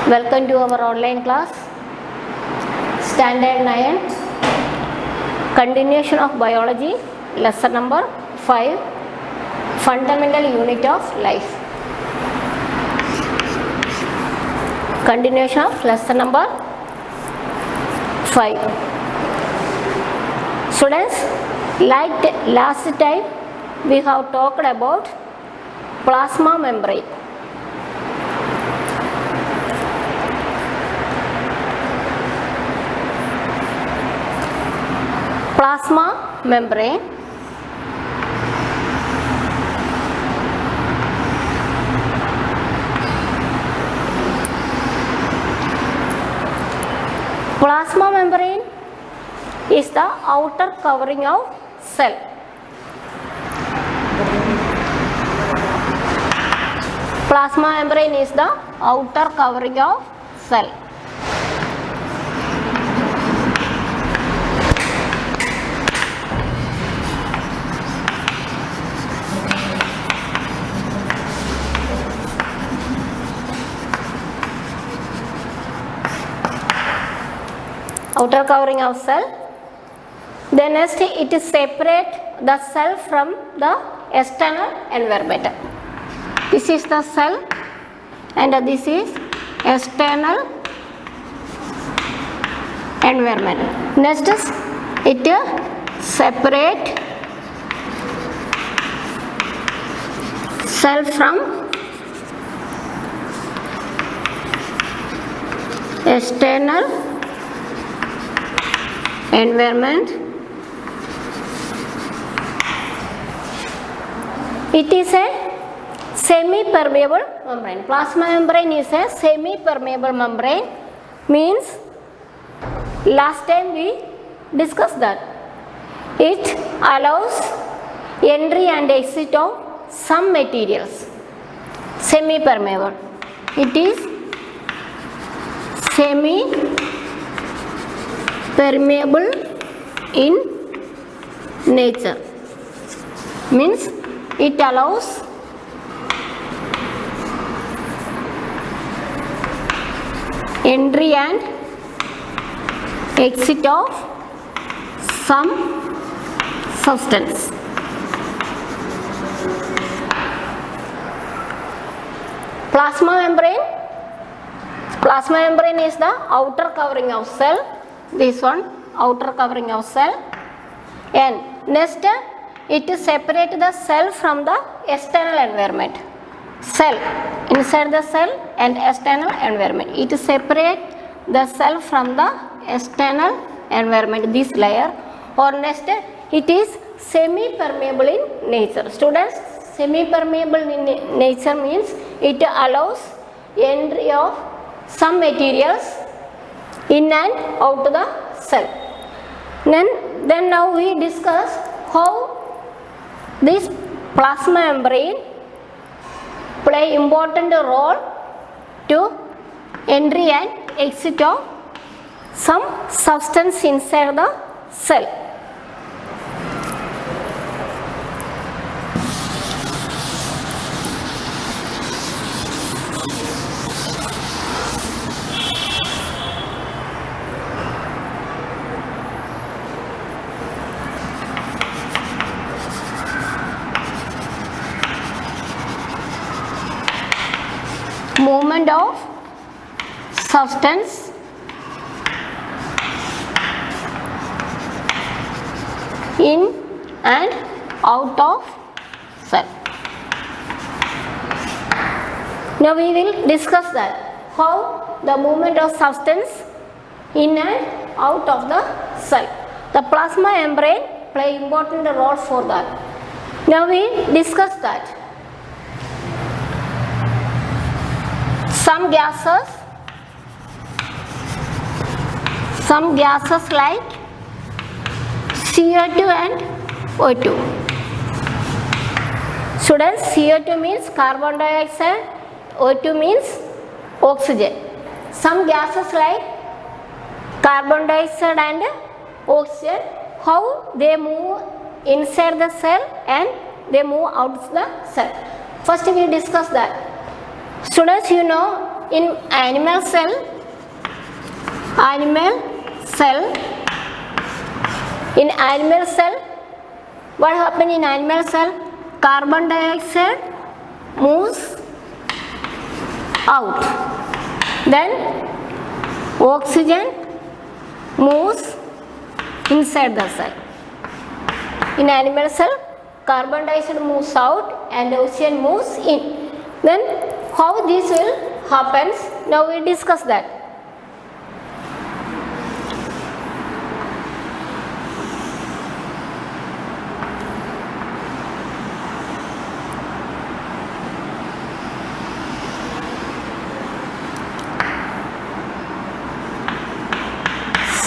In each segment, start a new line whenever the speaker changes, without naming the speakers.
Welcome to our online class, Standard 9, Continuation of Biology, Lesson number 5, Fundamental Unit of Life. Continuation of lesson number 5. Students, like last time we have talked about plasma membrane. Plasma membrane is the outer covering of cell. Plasma membrane is the outer covering of cell. Outer covering of cell. Then next it is separate the cell from the external environment. This is the cell and this is external environment. Next is it separate cell from external environment. It is a semi-permeable membrane. Plasma membrane is a semi-permeable membrane. Means last time we discussed that it allows entry and exit of some materials. Semi-permeable. It is semi-permeable in nature. Means it allows entry and exit of some substance. Plasma membrane is the outer covering of cell. This one, outer covering of cell. And next it separate the cell from the external environment. Cell, inside the cell and external environment. It separate the cell from the external environment, this layer. Or next it is semi-permeable in nature. Students, semi-permeable in nature means it allows entry of some materials in and out the cell. Then now we discuss how this plasma membrane play important role to entry and exit of some substance inside the cell. Movement of substance in and out of cell. Now we will discuss that how the movement of substance in and out of the cell. The plasma membrane play important role for that. Now we discuss that. Some gases like CO2 and O2. Students, CO2 means carbon dioxide, O2 means oxygen. Some gases like carbon dioxide and oxygen, how they move inside the cell and they move out the cell. First we discuss that. Students, you know in animal cell, in animal cell, what happen in animal cell? Carbon dioxide moves out, then oxygen moves inside the cell. In animal cell, carbon dioxide moves out and oxygen moves in. Then how this will happens? Now we discuss that.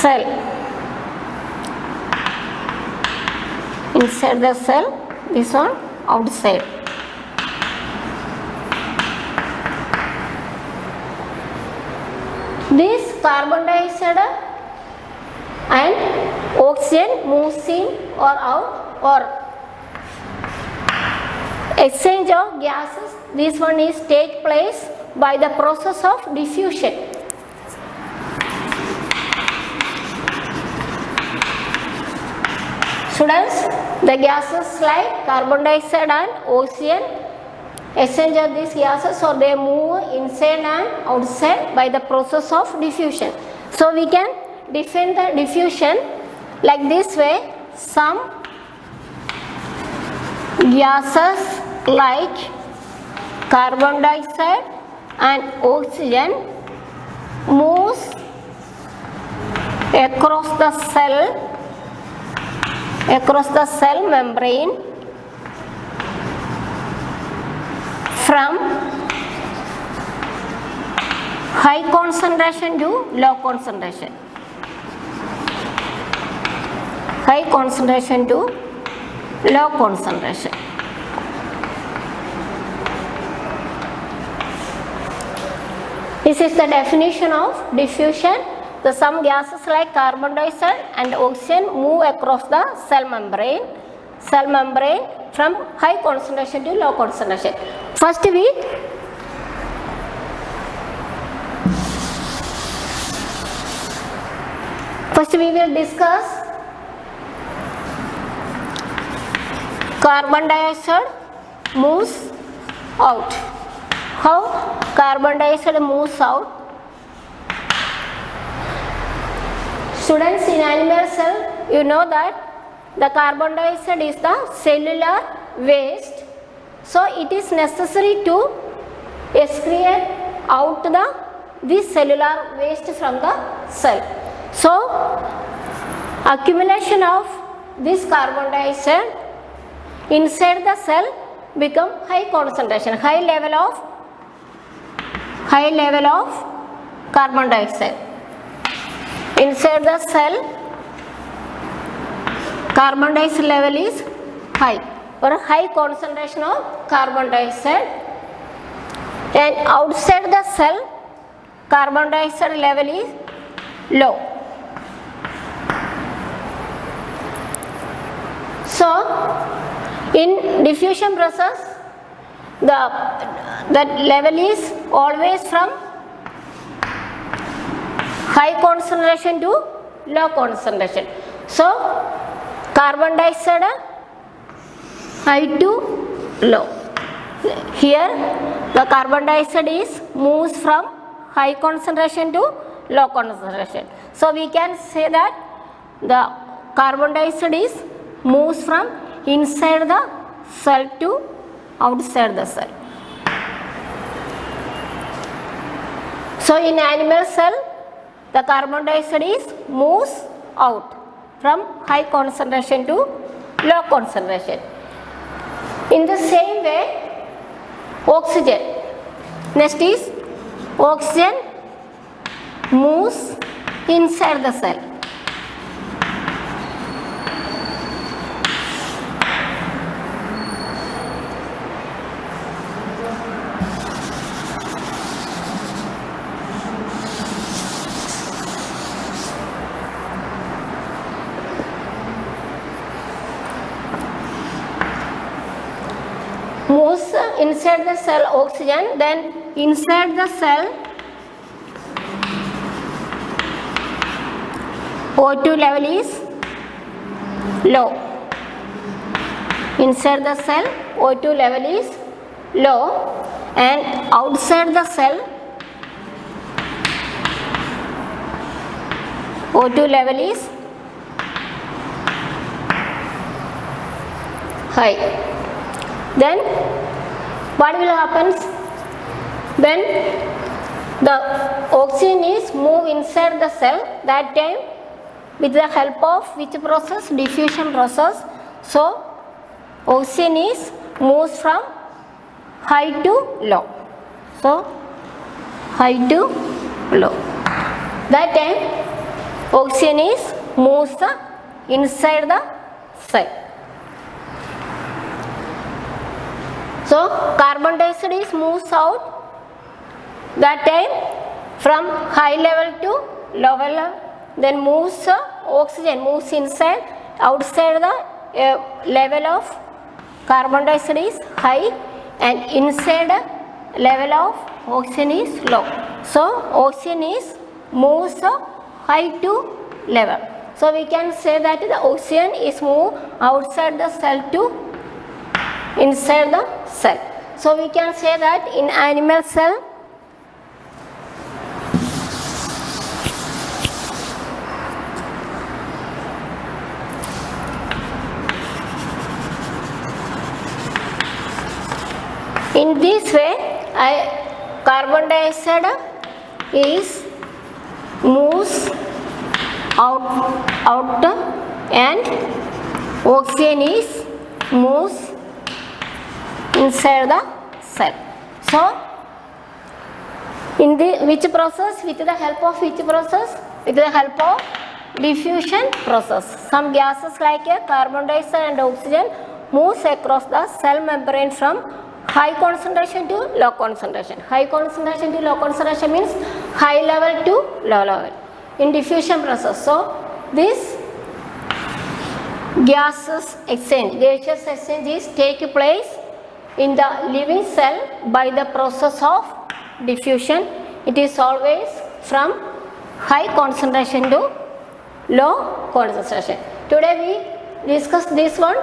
Cell. Inside the cell, this one outside. This carbon dioxide and oxygen moves in or out, or exchange of gases. This one is take place by the process of diffusion. Students, the gases like carbon dioxide and oxygen exchange of these gases, or they move inside and outside by the process of diffusion. So we can define the diffusion like this way. Some gases like carbon dioxide and oxygen moves across the cell membrane from high concentration to low concentration. High concentration to low concentration. This is the definition of diffusion. The some gases like carbon dioxide and oxygen move across the cell membrane from high concentration to low concentration. First we will discuss carbon dioxide moves out. How carbon dioxide moves out? Students, in animal cell, you know that the carbon dioxide is the cellular waste. So it is necessary to excrete out this cellular waste from the cell. So accumulation of this carbon dioxide inside the cell become high concentration, high level of carbon dioxide. Inside the cell, carbon dioxide level is high, or high concentration of carbon dioxide, and outside the cell, carbon dioxide level is low. So in diffusion process, the level is always from high concentration to low concentration. So carbon dioxide high to low. Here the carbon dioxide moves from high concentration to low concentration. So we can say that the carbon dioxide moves from inside the cell to outside the cell. So in animal cell, the carbon dioxide moves out from high concentration to low concentration. In the same way, oxygen. Next is oxygen moves inside the cell. Moves inside the cell oxygen, then inside the cell O2 level is low. Inside the cell, O2 level is low, and outside the cell, O2 level is high. Then what will happen when the oxygen is moved inside the cell? That time with the help of which process? Diffusion process. So oxygen is moves from high to low. So high to low. That time oxygen is moves inside the cell. So carbon dioxide is moves out. That time from high level to low level, then moves oxygen moves inside. Outside the level of carbon dioxide is high, and inside level of oxygen is low. So oxygen is moves high to level. So we can say that the oxygen is moved outside the cell to inside the cell. So we can say that in animal cell, in this way carbon dioxide is moves out and oxygen is moves inside the cell. So in the which process? With the help of which process? With the help of diffusion process. Some gases like carbon dioxide and oxygen moves across the cell membrane from high concentration to low concentration. High concentration to low concentration means high level to low level in diffusion process. So this gaseous exchange is take place in the living cell by the process of diffusion. It is always from high concentration to low concentration. Today we discuss this one,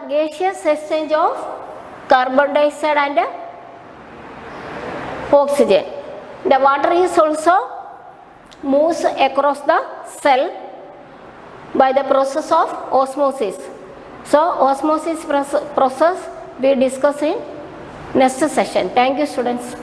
gaseous exchange of carbon dioxide and oxygen. The water is also moves across the cell by the process of osmosis. So osmosis process we discuss in next session. Thank you, students.